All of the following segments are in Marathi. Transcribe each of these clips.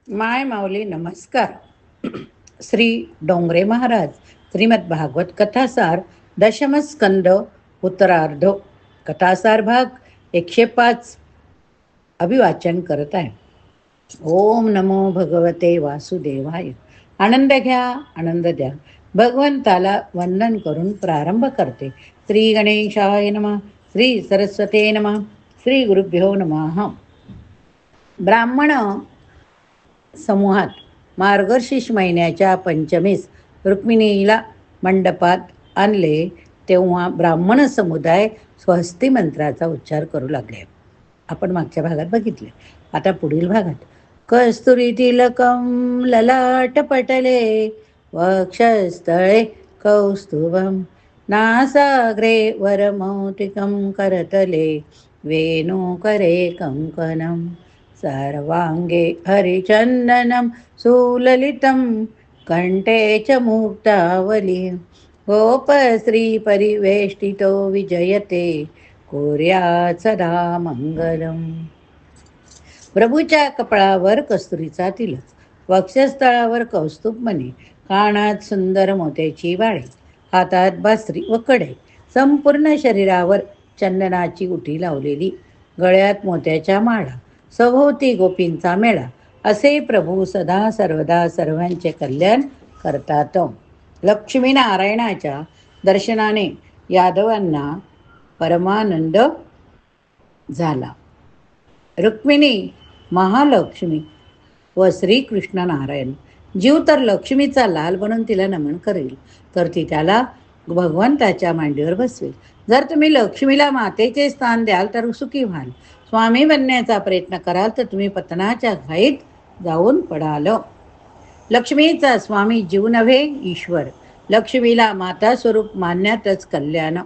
माय माऊली नमस्कार. श्री डोंगरे महाराज श्रीमद भागवत कथासार दशमस्कंद उत्तरार्ध कथासार भाग 105 अभिवाचन करत आहे. ओम नमो भगवते वासुदेवाय. आनंद घ्या, आनंद द्या. भगवंताला वंदन करून प्रारंभ करते. श्री गणेशाय नमः, श्री सरस्वते नमः, श्री गुरुभ्यो नमः. ब्राह्मण समूहात मार्गशीर्ष महिन्याच्या पंचमीस रुक्मिणीला मंडपात आणले तेव्हा ब्राह्मण समुदाय स्वस्ती मंत्राचा उच्चार करू लागले. आपण मागच्या भागात बघितले. आता पुढील भागात कस्तुरी तिलकम ललाट पटले वक्षस्थळे कौस्तुभम नासाग्रे वरमौक्तिकं करतले वेणुकरे कंकणम सर्वांगे हरिचंदनं सुललितं कंठे च मुक्तावली गोपश्री परिवेष्टितो विजयते कुर्यात् सदा मंगलम. प्रभूच्या कपाळावर कस्तुरीचा तिलक, वक्षस्थळावर कौस्तुभमणी, कानात सुंदर मोत्याची बाळे, हातात बासरी व कडे, संपूर्ण शरीरावर चंदनाची उटी लावलेली, गळ्यात मोत्याच्या माळा, सभोवती गोपींचा मेळा, असे प्रभू सदा सर्वदा सर्वांचे कल्याण करतात. लक्ष्मीनारायणाच्या दर्शनाने यादवांना परमानंद झाला. रुक्मिणी महालक्ष्मी व श्रीकृष्ण नारायण. जीव तर लक्ष्मीचा लाल बनून तिला नमन करेल तर ती त्याला भगवंताच्या मांडीवर बसवेल. जर तुम्ही लक्ष्मीला मातेचे स्थान द्याल तर सुखी व्हाल. स्वामी बनण्याचा प्रयत्न कराल तर तुम्ही पतनाच्या घाईत जाऊन पडाल. लक्ष्मीचा स्वामी जीव नव्हे ईश्वर. लक्ष्मीला माता स्वरूप मानण्यातच कल्याण.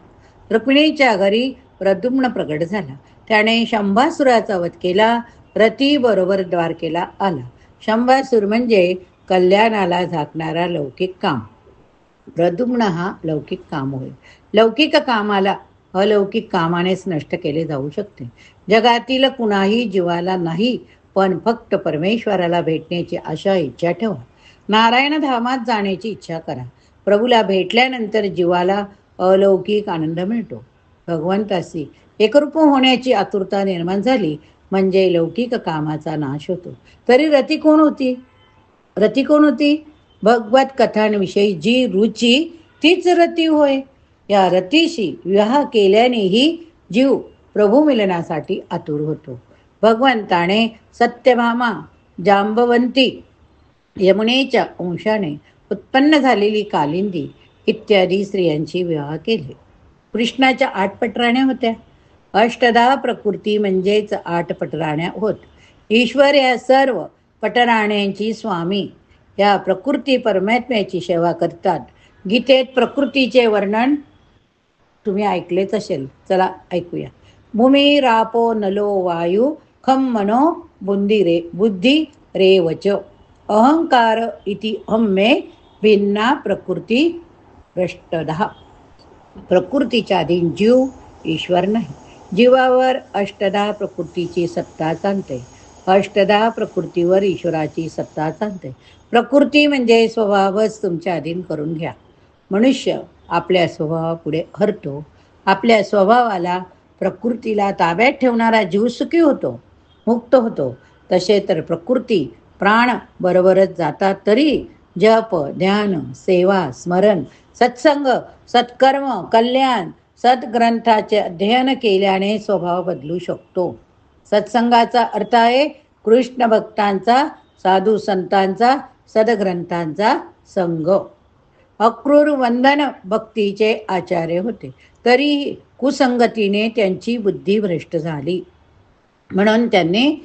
रुक्मिणीच्या घरी प्रद्युम्न प्रगट झाला. त्याने शंभासुराचा वध केला. रतीबरोबर द्वारकेला आला. शंभासूर म्हणजे कल्याणाला झाकणारा लौकिक काम. प्रद्युम्न हा लौकिक काम होय. लौकिक कामाला अलौकिक कामानेच नष्ट केले जाऊ शकते. जगातील कुणाही जीवाला नाही, पण फक्त परमेश्वराला भेटण्याची आशा इच्छा ठेवा. नारायण धामात जाण्याची इच्छा करा. प्रभूला भेटल्यानंतर जीवाला अलौकिक आनंद मिळतो. भगवंताशी एकरूप होण्याची आतुरता निर्माण झाली म्हणजे लौकिक कामाचा नाश होतो. तरी रती कोण होती? रती कोण होती? भगवत कथांविषयी जी रुची तीच रती होय. या रतीशी विवाह केल्यानेही जीव प्रभू मिलनासाठी आतुर होतो. भगवंताने सत्यभामा, जांबवंती, यमुनेच्या अंशाने उत्पन्न झालेली कालिंदी इत्यादी स्त्रियांची विवाह केले. कृष्णाच्या 8 पटराण्या होत्या. अष्टधा प्रकृती म्हणजेच 8 पटराण्या होत. ईश्वर या सर्व पटराण्यांची स्वामी या प्रकृती परमात्म्याची सेवा करतात. गीतेत प्रकृतीचे वर्णन तुम्ही ऐकलेच असेल. चला ऐकूया. भूमी रापो नलो वायू खम मनो बुद्धी रेवच अहंकार इति हम्मे भिन्ना प्रकृती भ्रष्टधा. प्रकृतीच्या अधीन जीव, ईश्वर नाही. जीवावर अष्टधा प्रकृतीची सत्ता चालते. अष्टधा प्रकृतीवर ईश्वराची सत्ता चालते. प्रकृती म्हणजे स्वभावच तुमच्या अधीन करून घ्या. मनुष्य आपल्या स्वभावापुढे हरतो. आपल्या स्वभावाला, प्रकृतीला ताब्यात ठेवणारा जीव सुखी होतो, मुक्त होतो. तसे तर प्रकृती प्राण बरोबरच जातात. तरी जप, ध्यान, सेवा, स्मरण, सत्संग, सत्कर्म, कल्याण, सद्ग्रंथाचे अध्ययन केल्याने स्वभाव बदलू शकतो. सत्संगाचा अर्थ आहे कृष्ण भक्तांचा, साधू संतांचा, सद्ग्रंथांचा संग. अक्रूर वंदन भक्तीचे आचार्य होते, तरीही कुसंगतीने त्यांची बुद्धी भ्रष्ट झाली. म्हणून त्यांनी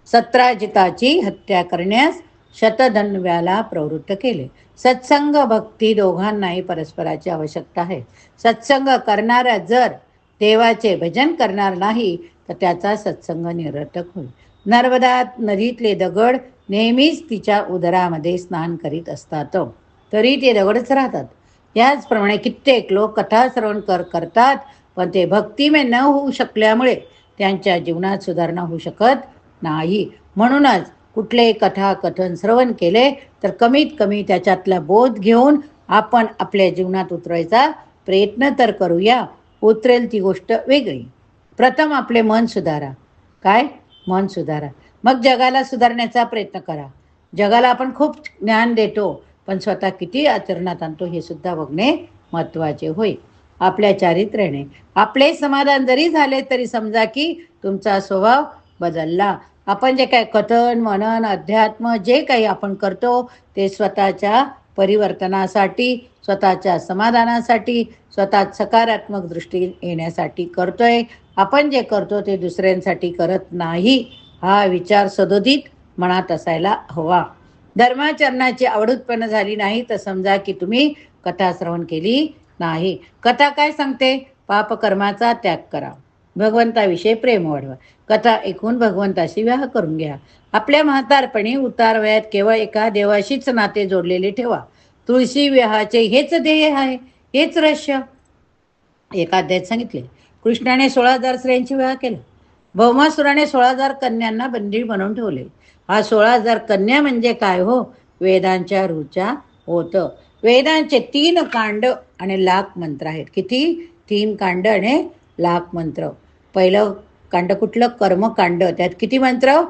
सत्राजिताची हत्या करण्यास शतधन्व्याला प्रवृत्त केले. सत्संग भक्ती दोघांनाही परस्पराची आवश्यकता आहे. सत्संग करणारा जर देवाचे भजन करणार नाही तर त्याचा सत्संग निरर्थक होईल. नर्मदा नदीतले दगड नेहमीच तिच्या उदरामध्ये स्नान करीत असतात, तरी ते दगडच राहतात. याचप्रमाणे कित्येक लोक कथा श्रवण करतात, पण ते भक्तिमय न होऊ शकल्यामुळे त्यांच्या जीवनात सुधारणा होऊ शकत नाही. म्हणूनच कुठले कथा कथन श्रवण केले तर कमीत कमी त्याच्यातला बोध घेऊन आपण आपल्या जीवनात उतरायचा प्रयत्न तर करूया. उतरेल ती गोष्ट वेगळी. प्रथम आपले मन सुधारा. काय? मन सुधारा. मग जगाला सुधारण्याचा प्रयत्न करा. जगाला आपण खूप ज्ञान देतो, पण स्वतः किती आचरणात आणतो हे सुद्धा बघणे महत्त्वाचे होईल. आपल्या चारित्र्याने आपले समाधान जरी झाले तरी समजा की तुमचा स्वभाव बदलला. आपण जे काय कथन मनन अध्यात्म जे काही आपण करतो ते स्वतःच्या परिवर्तनासाठी, स्वतःच्या समाधानासाठी, स्वतः सकारात्मक दृष्टी येण्यासाठी करतोय. आपण जे करतो ते दुसऱ्यांसाठी करत नाही, हा विचार सदोदित मनात असायला हवा. धर्माचरणाची आवड उत्पन्न झाली नाही तर समजा की तुम्ही कथा श्रवण केली नाही. कथा काय सांगते? पापकर्माचा त्याग करा, भगवंताविषयी प्रेम वाढवा, कथा ऐकून भगवंताशी विवाह करून घ्या. आपल्या म्हातारपणी उतार वयात केवळ एका देवाशीच नाते जोडलेले ठेवा. तुळशी विवाहाचे हेच ध्येय आहे, हेच रहस्य. एका अध्यायात सांगितले, कृष्णाने 16,000 स्त्रियांची विवाह केला. भौमासुराने 16,000 कन्यांना बंदी बनवून ठेवले. हा 16,000 कन्या म्हणजे काय हो? वेदांच्या ऋचा होतं. वेदांचे 3 कांड आणि लाख मंत्र आहेत. किती? 3 कांड आणि लाख मंत्र. पहिलं कांड कुठलं? कर्मकांड. त्यात किती मंत्र?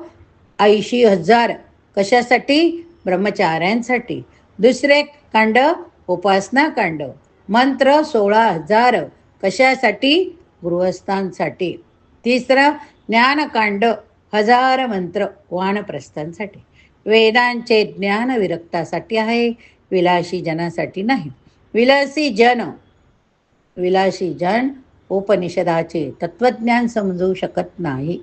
80,000. कशासाठी? ब्रह्मचार्यांसाठी. दुसरे कांड उपासना कांड, मंत्र 16,000. कशासाठी? गृहस्थांसाठी. तिसरं ज्ञानकांड, 1000 मंत्र वानप्रस्थांसाठी. वेदांचे ज्ञान विरक्तासाठी आहे, विलासी जनासाठी नाही. विलासी जन उपनिषदाचे तत्वज्ञान समजू शकत नाही.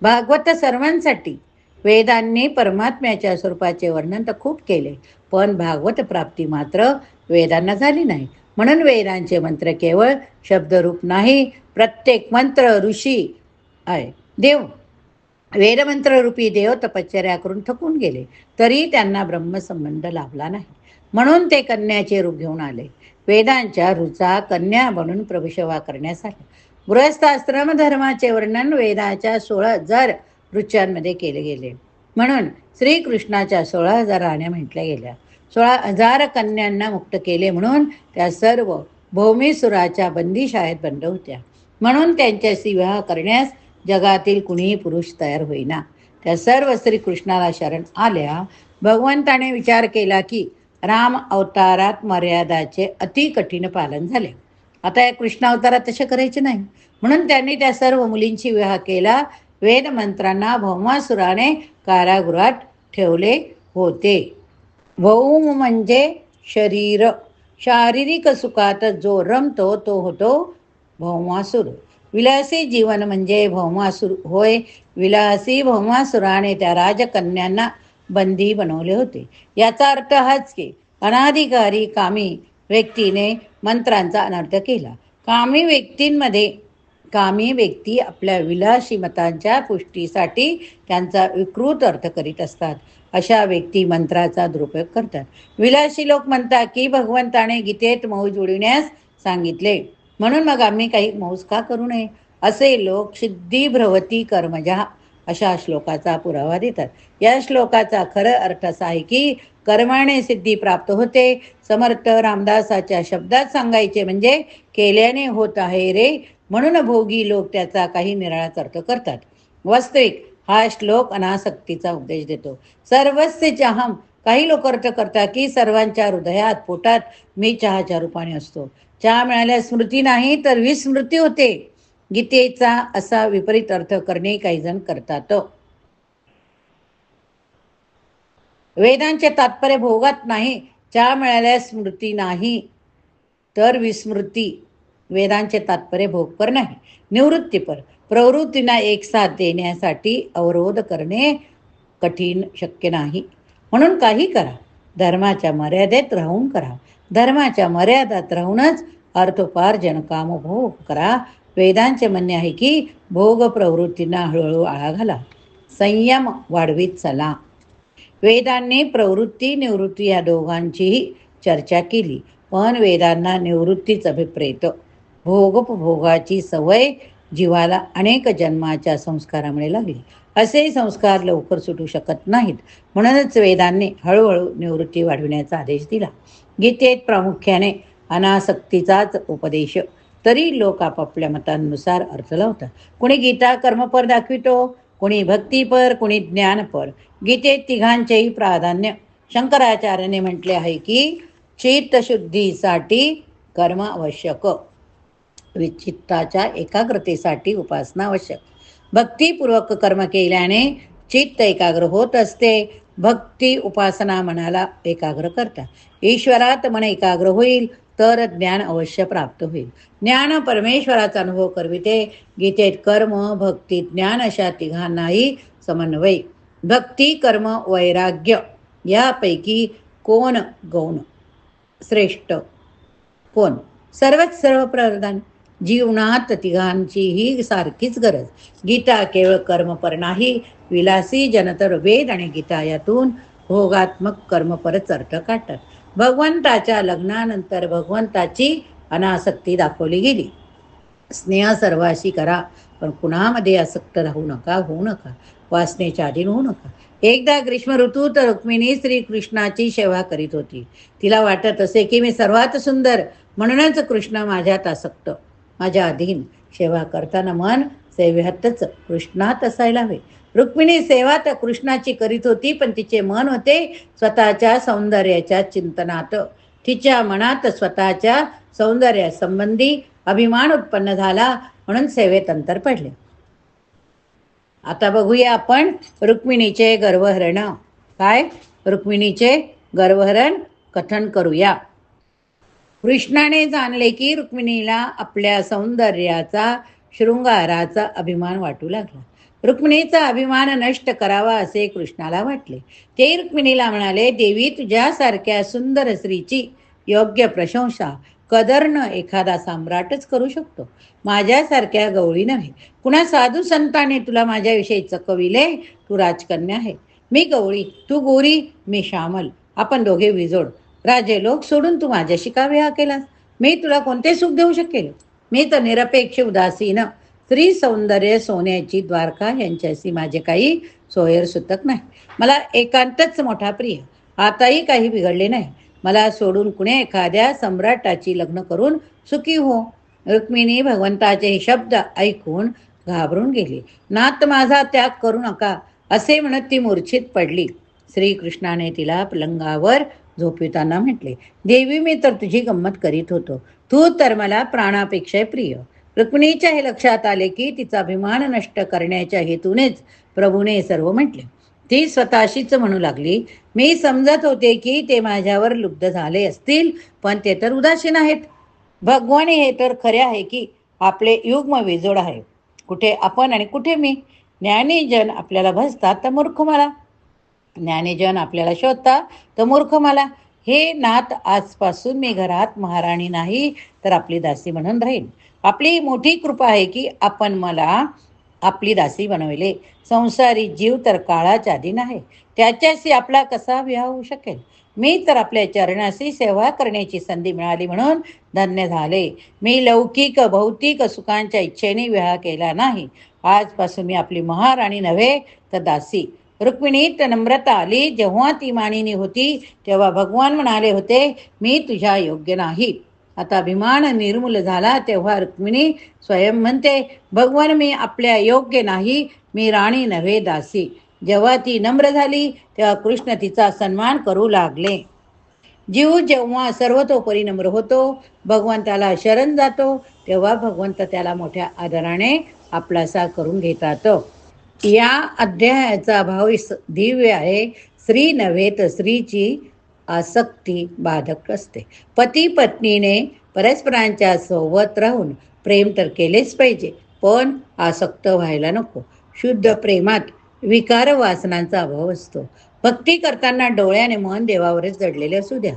भागवत सर्वांसाठी. वेदांनी परमात्म्याच्या स्वरूपाचे वर्णन तर खूप केले, पण भागवत प्राप्ती मात्र वेदांना झाली नाही. म्हणून वेदांचे मंत्र केवळ शब्दरूप नाही, प्रत्येक मंत्र ऋषी आहे. देव वेदमंत्ररूपी देव तपश्चर्या करून थकून गेले तरी त्यांना ब्रह्मसंबंध लाभला नाही. म्हणून ते कन्याचे रूप घेऊन आले. वेदांच्या ऋचा कन्या बनून प्रभुसेवा करण्यास आले. गृहस्थाश्रम धर्माचे वर्णन वेदाच्या 16,000 ऋचांमध्ये केले गेले. म्हणून श्रीकृष्णाच्या 16,000 राण्या म्हटल्या गेल्या. 16,000 कन्यांना मुक्त केले म्हणून त्या सर्व भौमीसुराच्या बंदीशाळेत बंद होत्या. म्हणून त्यांच्याशी विवाह करण्यास जगातील कुणीही पुरुष तयार होईना. त्या सर्व श्रीकृष्णाला शरण आल्या. भगवंताने विचार केला की राम अवतारात मर्यादाचे अति कठीण पालन झाले. आता या कृष्ण अवतारात तसे करायचे नाही. म्हणून त्यांनी त्या सर्व मुलींची विवाह केला. वेदमंत्रांना भौमासुराने कारागृहात ठेवले होते. भौम म्हणजे शरीर. शारीरिक सुखात जो रमतो तो होतो भौमासुर. विलासी जीवन म्हणजे भौमासुर होय. विलासी भौमासुराने त्या राजकन्यांना बंदी बनवले होते. याचा अर्थ हाच की अनाधिकारी कामी व्यक्तीने मंत्रांचा अनर्थ केला. कामी व्यक्ती आपल्या विलासी मतांच्या पुष्टीसाठी त्यांचा विकृत अर्थ करीत असतात. अशा व्यक्ती मंत्राचा दुरुपयोग करतात. विलासी लोक म्हणतात की भगवंताने गीतेत मौज उडविण्यास सांगितले, म्हणून मग आम्ही काही मौज का करू नये? असे लोक सिद्धी भ्रवती कर्मजा अशा श्लोकाचा पुरावा देतात. या श्लोकाचा खरं अर्थ असा आहे की कर्माने सिद्धी प्राप्त होते. समर्थ रामदासाच्या शब्दात सांगायचे म्हणजे केल्याने होत आहे रे, म्हणून भोगी लोक त्याचा काही निराळाच अर्थ करतात. वास्तविक हा श्लोक अनासक्तीचा उपदेश देतो. सर्वस्य चाहम. काही लोक अर्थ करतात की सर्वांच्या हृदयात पोटात मी चहाच्या रूपाने असतो. चहा मिळाल्यास स्मृती नाही तर विस्मृती होते. गीतेचा असा विपरीत अर्थ करणे काही जण करतात. वेदांचे तात्पर्य भोगात नाही. चहा मिळाल्यास स्मृती नाही तर विस्मृती. वेदांचे तात्पर्य भोगपर नाही, निवृत्तीपर. प्रवृत्तींना एक साथ देण्यासाठी अवरोध करणे कठीण शक्य नाही. म्हणून काही करा, धर्माच्या मर्यादेत राहून करा. धर्माच्या मर्यादेत राहूनच अर्थोपार्जन कामभोग करा. वेदांचे म्हणणे आहे की भोग प्रवृत्तींना हळूहळू आळा घाला, संयम वाढवीत चला. वेदांनी प्रवृत्ती निवृत्ती या दोघांचीही चर्चा केली, पण वेदांना निवृत्तीच अभिप्रेत. भोगोपभोगाची सवय जीवाला अनेक जन्माच्या संस्कारामुळे लागली. असे संस्कार लवकर सुटू शकत नाहीत. म्हणूनच वेदांनी हळूहळू निवृत्ती वाढविण्याचा आदेश दिला. गीतेत प्रामुख्याने अनासक्तीचाच उपदेश, तरी लोक आपापल्या मतांनुसार अर्थ लावतात. कोणी गीता कर्मपर दाखवितो, कोणी भक्तीपर, कोणी ज्ञानपर. गीतेत तिघांचेही प्राधान्य. शंकराचार्याने म्हटले आहे की चित्तशुद्धीसाठी कर्म आवश्यक, विचित्ताच्या एकाग्रतेसाठी उपासना आवश्यक. भक्तिपूर्वक कर्म केल्याने चित्त एकाग्र होत असते. भक्ती उपासना मनाला एकाग्र करतात. ईश्वरात मन एकाग्र होईल तर ज्ञान अवश्य प्राप्त होईल. ज्ञान परमेश्वराचा अनुभव करविते. गीतेत कर्म भक्ती ज्ञान अशा तिघांनाही समन्वय. भक्ती कर्म वैराग्य यापैकी कोण गौण श्रेष्ठ, कोण सर्वच सर्व प्रधान. जीवनात तिघांचीही सारखीच गरज. गीता केवळ कर्मपर नाही, विलासी जनतर वेद आणि गीता यातून भोगात्मक कर्मपरच अर्थ काढतात. भगवंताच्या लग्नानंतर भगवंताची अनासक्ती दाखवली गेली. स्नेह सर्वाशी करा, पण कुणामध्ये आसक्त राहू नका, होऊ नका, वासनेच्या अधीन होऊ नका. एकदा ग्रीष्म ऋतूत रुक्मिणी श्रीकृष्णाची सेवा करीत होती. तिला वाटत असे की मी सर्वात सुंदर, म्हणूनच कृष्ण माझ्यात आसक्त, माझ्या अधीन. सेवा करताना मन सेव्यातच कृष्णात असायला हवे. रुक्मिणी सेवा तर कृष्णाची करीत होती, पण तिचे मन होते स्वतःच्या सौंदर्याच्या चिंतनात. तिच्या मनात स्वतःच्या सौंदर्यासंबंधी अभिमान उत्पन्न झाला, म्हणून सेवेत अंतर पडले. आता बघूया आपण रुक्मिणीचे गर्वहरण. काय? रुक्मिणीचे गर्वहरण कथन करूया. कृष्णाने जाणले की रुक्मिणीला आपल्या सौंदर्याचा, शृंगाराचा अभिमान वाटू लागला. रुक्मिणीचा अभिमान नष्ट करावा असे कृष्णाला वाटले. ते रुक्मिणीला म्हणाले, देवी, तुझ्यासारख्या सुंदर स्त्रीची योग्य प्रशंसा कदरनं एखादा सम्राटच करू शकतो, माझ्यासारख्या गवळी नव्हे. कुणा साधू संतांनी तुला माझ्याविषयी चकविले. तू राजकन्या आहे, मी गवळी, तू गोरी, मी श्यामल, आपण दोघे विजोड. राजे लोक सोडून तू माझ्याशी का विवाह केलास? मी तुला कोणते सुख देऊ शकेल? मी तर निरपेक्ष उदासीन. स्त्री सौंदर्य सोन्याची द्वारका यांच्याशी माझे काही सोयर सुतक नाही. मला एकांतच मोठा प्रिय. आताही काही बिघडले नाही. मला सोडून कुणी एखाद्या सम्राटाची लग्न करून सुखी हो. रुक्मिणी भगवंताचे हे शब्द ऐकून घाबरून गेली. नाथ माझा त्याग करू नका असे म्हणत ती मूर्छित पडली. श्रीकृष्णाने तिला पलंगावर झोपविताना म्हटले, देवी, मी तर तुझी गंमत करीत होतो, तू तर मला प्राणापेक्षा प्रिय. रुक्मिणीच्या हे लक्षात आले की तिचा अभिमान नष्ट करण्याच्या हेतूनेच प्रभूने सर्व म्हटले. ती स्वतःशीच म्हणू लागली, मी समजत होते की ते माझ्यावर लुब्ध झाले असतील, पण ते तर उदासीन आहेत. भगवान हे तर खरे आहे की आपले युग्म विजोड आहे. कुठे आपण आणि कुठे मी. ज्ञानीजन आपल्याला भजतात तर मूर्ख मला, ज्ञानीजन आपल्याला शोधतात तर मूर्ख मला. हे नाथ, आजपासून मी घरात महाराणी नाही तर आपली दासी म्हणून राहीन. आपली मोठी कृपा आहे की आपण मला आपली दासी बनविले. संसारी जीव तर काळाच्या अधीन आहे, त्याच्याशी आपला कसा विवाह होऊ शकेल? मी तर आपल्या चरणाशी सेवा करण्याची संधी मिळाली म्हणून धन्य झाले. मी लौकिक भौतिक सुखांच्या इच्छेने विवाह केला नाही. आजपासून मी आपली महाराणी नव्हे तर दासी. रुक्मिणीत नम्रता आली. जेव्हा ती मानिनी होती तेव्हा भगवान म्हणाले होते, मी तुझ्या योग्य नाही. आता अभिमान निर्मूल झाला तेव्हा रुक्मिणी स्वयं म्हणते, भगवान, मी आपल्या योग्य नाही, मी राणी नव्हे दासी. जेव्हा ती नम्र झाली तेव्हा कृष्ण तिचा सन्मान करू लागले. जीव जेव्हा सर्वतोपरी नम्र होतो, भगवंताला शरण जातो, तेव्हा भगवंत त्याला मोठ्या आदराने आपलासा करून घेतात. या अध्यायाचा भाव दिव्य आहे. स्त्री नव्हे तर स्त्रीची आसक्ती बाधक असते. पती पत्नीने परस्परांच्या सोबत राहून प्रेम तर केलेच पाहिजे, पण आसक्त व्हायला नको. शुद्ध प्रेमात विकार वासनांचा अभाव असतो. भक्ती करताना डोळ्याने मन देवावरच जडलेले असू द्या.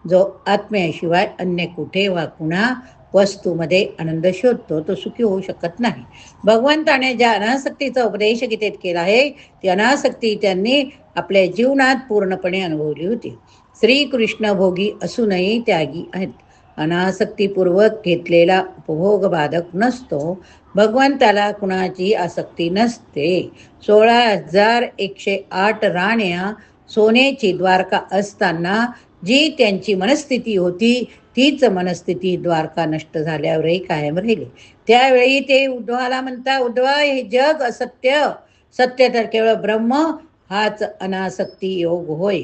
जो आत्म्याशिवाय अन्य कुठे वा कुणा वस्तूमध्ये आनंद शोधतो तो सुखी होऊ शकत नाही. भगवंताने ज्या अनासक्तीचा उपदेश गीतेत केला आहे, ती अनासक्ती त्यांनी आपल्या जीवनात पूर्णपणे अनुभवली होती. श्रीकृष्ण भोगी असूनही त्यागी आहेत. अनासक्तीपूर्वक घेतलेला उपभोग बाधक नसतो. भगवंताला कुणाची आसक्ती नसते. 16,108 राण्या सोन्याची द्वारका असताना जी त्यांची मनस्थिती होती तीच मनस्थिती द्वारका नष्ट झाल्यावरही कायम राहिली. त्यावेळी ते उद्धवाला म्हणता, उद्धवा, हे जग असत्य, सत्य तर केवळ ब्रह्म हाच अनासक्ती योग होय.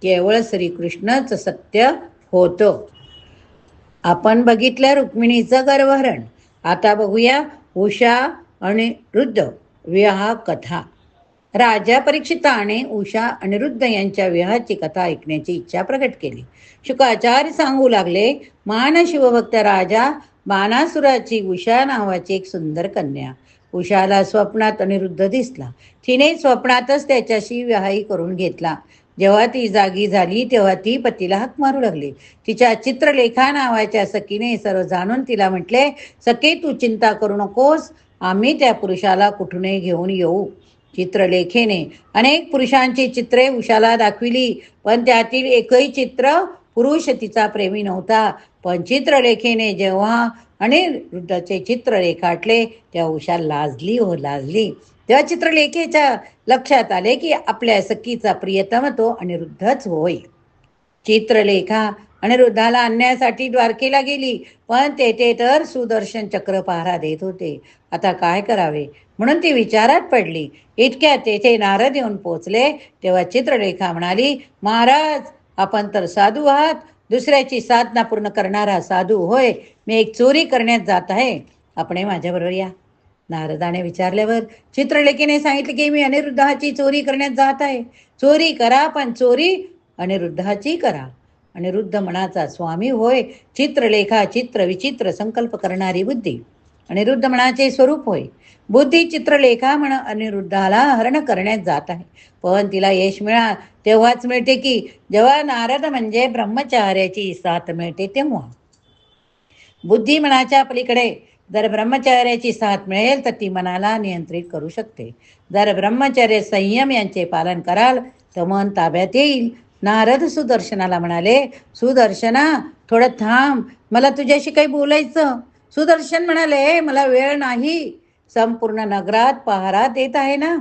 केवळ श्रीकृष्णच सत्य होतं. आपण बघितलं रुक्मिणीचं गर्भहरण. आता बघूया उषा आणि रुद्र विवाह कथा. राजा परीक्षिताने उषा आणि रुद्र यांच्या विवाहाची कथा ऐकण्याची इच्छा प्रकट केली. शुकाचार्य सांगू लागले, महान शिवभक्त राजा बाणासुराची उषा नावाची एक सुंदर कन्या. उषाला स्वप्नात अनिरुद्ध दिसला. तिने स्वप्नातच त्याच्याशी विवाही करून घेतला. जेव्हा ती जागी झाली तेव्हा ती पतीला हाक मारू लागली. तिच्या चित्रलेखा नावाच्या सखीने सर्व जाणून तिला म्हटले, सखे, तू चिंता करू नकोस, आम्ही त्या पुरुषाला कुठूनही घेऊन येऊ. चित्रलेखेने अनेक पुरुषांची चित्रे उषाला दाखविली, पण त्यातील एकही चित्र पुरुष तिचा प्रेमी नव्हता. पण चित्रलेखेने जेव्हा अनिरुद्धचे चित्र रेखाटले तेव्हा उषा लाजली. तेव्हा चित्रलेखेच्या लक्षात आले की आपल्या सखीचा प्रियतम तो अनिरुद्धच होय. चित्रलेखा अनिरुद्धाला आणण्यासाठी द्वारकेला गेली, पण तेथे तर सुदर्शन चक्र पहारा देत होते. आता काय करावे म्हणून ती विचारात पडली. इतक्यात तेथे नारद येऊन पोचले. तेव्हा चित्रलेखा म्हणाली, महाराज, आपण तर साधू आहात, दुसऱ्याची साधना पूर्ण करणारा साधू होय. मी एक चोरी करण्यात जात आहे, आपण माझ्याबरोबर या. नारदाने विचारल्यावर चित्रलेखीने सांगितले की मी अनिरुद्धाची चोरी करण्यात जात आहे. चोरी करा, पण चोरी अनिरुद्धाची करा. अनिरुद्ध मनाचा स्वामी होय. चित्रलेखा चित्र विचित्र संकल्प करणारी बुद्धी अनिरुद्ध मनाचे स्वरूप होय. बुद्धी चित्रलेखा म्हण अनिरुद्धाला हरण करण्यात जात आहे, पण तिला यश तेव्हाच मिळते की जेव्हा नारद म्हणजे ब्रह्मचार्याची साथ मिळते तेव्हा. बुद्धी मनाच्या पलीकडे जर ब्रह्मचर्याची साथ मिळेल तर ती मनाला नियंत्रित करू शकते. जर ब्रह्मचर्य संयम यांचे पालन कराल तर मन ताब्यात येईल. नारद सुदर्शनाला म्हणाले, सुदर्शना, थोडं थांब, मला तुझ्याशी काही बोलायचं. सुदर्शन म्हणाले, मला वेळ नाही, संपूर्ण नगरात पहारा देत आहे ना.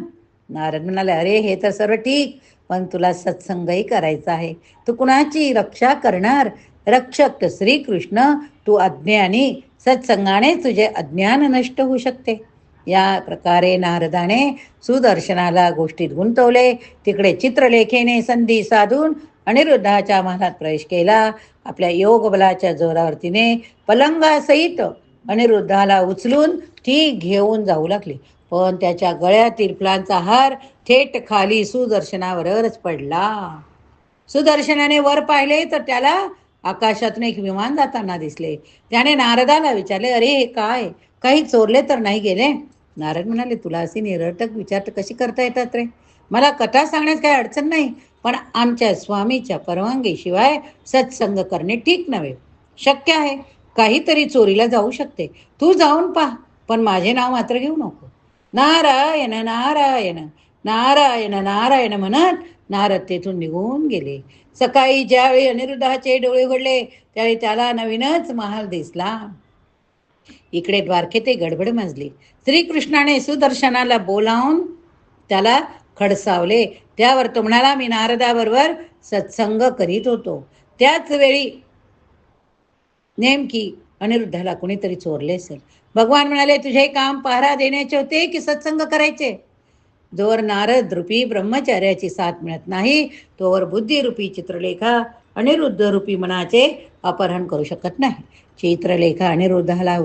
नारद म्हणाले, अरे हे तर सर्व ठीक, पण तुला सत्संगही करायचा आहे. तू कुणाची रक्षा करणार? रक्षक श्रीकृष्ण, तू अज्ञानी, सत्संगाने तुझे अज्ञान नष्ट होऊ शकते. या प्रकारे नारदाने सुदर्शनाला गोष्टीत गुंतवले. तिकडे चित्रलेखेने संधी साधून अनिरुद्धाच्या महालात प्रवेश केला. आपल्या योग बलाच्या जोरावर तिने पलंगासहित अनिरुद्धाला उचलून ती घेऊन जाऊ लागली, पण त्याच्या गळ्यातील फुलांचा हार थेट खाली सुदर्शनावरच पडला. सुदर्शनाने वर पाहिले तर त्याला आकाशातून एक विमान जाताना दिसले. त्याने नारदाला विचारले, अरे हे काय, काही चोरले तर नाही गेले? नारद म्हणाले, तुला अशी निरर्थक विचार कशी करता येतात रे? मला कथा सांगण्यास काही अडचण नाही, पण आमच्या स्वामीच्या परवानगीशिवाय सत्संग करणे ठीक नव्हे. शक्य आहे, काहीतरी चोरीला जाऊ शकते. तू जाऊन पहा, पण माझे नाव मात्र घेऊ नको. नारायण नारायण नारायण नारायण म्हणत नारद तेथून निघून गेले. सकाळी ज्यावेळी अनिरुद्धाचे डोळे उघडले त्यावेळी त्याला नवीनच महाल दिसला. इकडे द्वारकेत गडबड माजली. श्रीकृष्णाने सुदर्शनाला बोलावून त्याला खडसावले. त्यावर तो म्हणाला, मी नारदाबरोबर सत्संग करीत होतो. त्याच वेळी नेमकी अनिरुद्धाला कोणीतरी चोरले असेल. भगवान म्हणाले, तुझे काम पहारा देण्याचे होते की सत्संग करायचे? जोवर नारद रूपी ब्रह्मचार्याची साथ मिळत नाही तोवर बुद्धिरूपी चित्रलेखा अनिरुद्ध रूपी मनाचे अपहरण करू शकत नाही. चित्रलेखा अनिरुद्धाला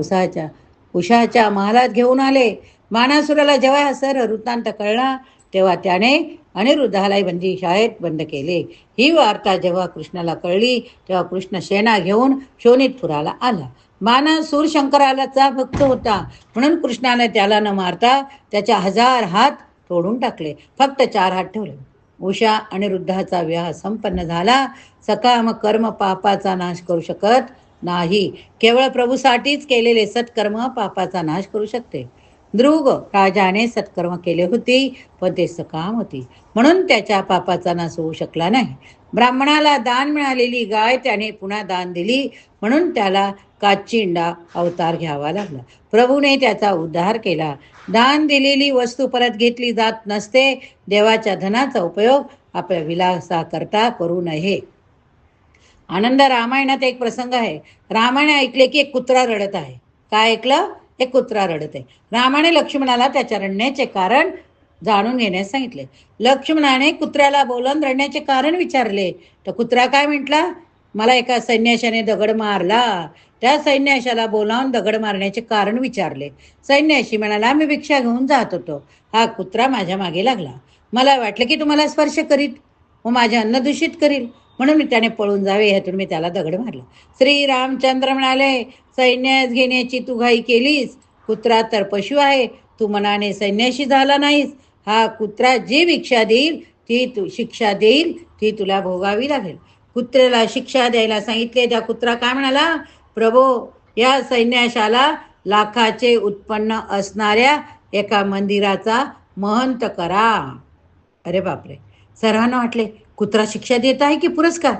उषाच्या महालात घेऊन आले. बाणासुराला जेव्हा हा सर्व वृत्तांत कळला तेव्हा त्याने अनिरुद्धालाही बंदीशाळेत बंद केले. ही वार्ता जेव्हा कृष्णाला कळली तेव्हा कृष्ण सेना घेऊन शोणितपुराला आला. बाणासूर शंकरालाचा भक्त होता, म्हणून कृष्णाने त्याला न मारता त्याच्या 1000 हात तोडून टाकले, फक्त 4 हात ठेवले. उषा अनिरुद्धाचा विवाह संपन्न झाला. सकाम कर्म पापाचा नाश करू शकत नाही. केवळ प्रभूसाठीच केलेले सत्कर्म पापाचा नाश करू शकते. दृग राजाने सत्कर्म केले होते, पण ते सकाम होते, म्हणून त्याच्या पापाचा नाश होऊ शकला नाही. ब्राह्मणाला दान मिळालेली गाय त्याने पुन्हा दान दिली, म्हणून त्याला काचिंडा अवतार घ्यावा लागला. प्रभूने त्याचा उद्धार केला. दान दिलेली वस्तू परत घेतली जात नसते. देवाच्या धनाचा उपयोग आपल्या विलासाकरता करू नये. आनंद रामायणात एक प्रसंग आहे. रामाने ऐकले की एक कुत्रा रडत आहे. काय ऐकलं? एक कुत्रा रडत आहे. रामाने लक्ष्मणाला त्याच्या रडण्याचे कारण जाणून घेण्यास सांगितले. लक्ष्मणाने कुत्र्याला बोलावून रडण्याचे कारण विचारले. तर कुत्रा काय म्हटला? मला एका सैन्याशाने दगड मारला. त्या सैन्याशाला बोलावून दगड मारण्याचे कारण विचारले. सैन्याशी म्हणाला, मी भिक्षा घेऊन जात होतो. हा कुत्रा माझ्या मागे लागला. मला वाटलं की तुम्हाला स्पर्श करीत व माझे अन्न दूषित करील, म्हणून मी त्याने पळून जावे ह्यातून मी त्याला दगड मारला. श्री रामचंद्र म्हणाले, सैन्यास घेण्याची तू घाई केलीस. कुत्रा तर पशु आहे, तू मनाने सैन्याशी झाला नाहीस. हा कुत्रा जी शिक्षा देईल ती तुला भोगावी लागेल. कुत्र्याला शिक्षा द्यायला सांगितले. त्या कुत्रा काय म्हणाला? प्रभो, या सैन्याशाला लाखाचे उत्पन्न असणाऱ्या एका मंदिराचा महंत करा. अरे बापरे, सर्वांना वाटले कुत्रा शिक्षा देत आहे की पुरस्कार.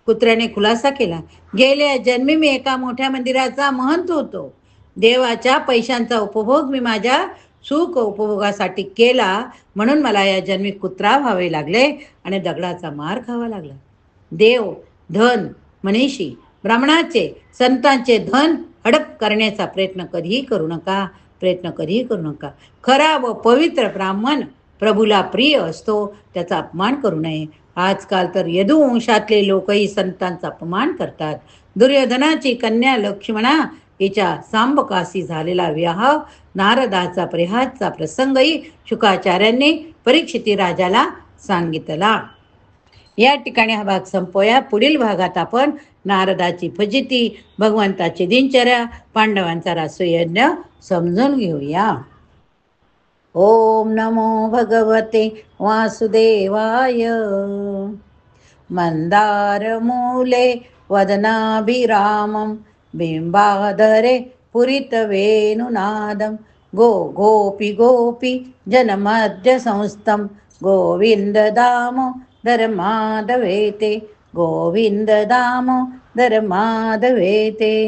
कुत्र्याने खुलासा केला, गेल्या जन्मी मी एका मोठ्या मंदिराचा महंत होतो. देवाच्या पैशांचा उपभोग मी माझ्या सुख उपभोगासाठी केला, म्हणून मला या जन्मी कुत्रा व्हावे लागले आणि दगडाचा मार खावा लागला. देव, धन, मनीषी, ब्राह्मणाचे, संतांचे धन हडप करण्याचा प्रयत्न कधीही करू नका. खरा व पवित्र ब्राह्मण प्रभूला प्रिय असतो, त्याचा अपमान करू नये. आजकाल तर यदुवंशातले लोकही संतांचा अपमान करतात. दुर्योधनाची कन्या लक्ष्मणा हिच्या सांबकाशी झालेला विवाह नारदाचा परिहासचा प्रसंगही शुकाचार्यांनी परीक्षिती राजाला सांगितला. या ठिकाणी हा भाग संपवूया. पुढील भागात आपण नारदाची फजिती, भगवंताची दिनचर्या, पांडवांचा रासयज्ञ समजून घेऊया. ओम नमो भगवते वासुदेवाय. मंदारमूले वदनाभिरामं बिंबाधरे पुरितवेणुनादं गोपी जनमध्य संस्थं गोविंद दामोदर माधवेते.